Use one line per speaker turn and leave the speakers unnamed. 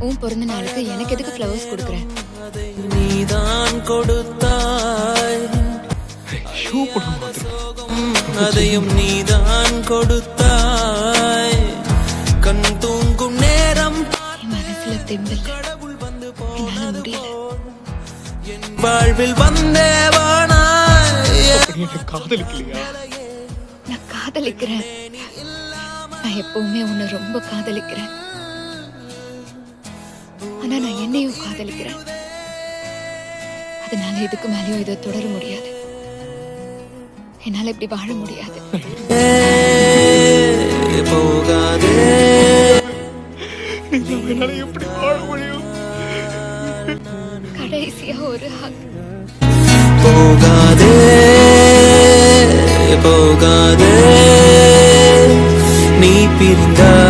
உன் பிறந்த நாளுக்கு எனக்கு எதுக்கு ஃப்ளவர்ஸ் கொடுக்குறேன்?
நீதான் கொடுத்தாய், அதையும் நீதான் கொடுத்தாய். கண் தூங்கும் நேரம்
என் மனசுல தெம்பில் என்னால முடியல.
வாழ்வில் வந்தேவானாய்.
காதலிக்கலையா?
நான் காதலிக்கிறேன். நான் எப்பவுமே உன்னை ரொம்ப காதலிக்கிறேன். ஆனா நான் என்னையும் காதலிக்கிறேன். அதனால இதுக்கு மேலேயும் இதை தொடர முடியாது. என்னால இப்படி வாழ முடியாது.
போகாதே,
என்னால எப்படி வாழ முடியும்?
கடைசியா ஒரு ஹக்.
போகாதே போகாதே, நீ பிரிந்தாய்.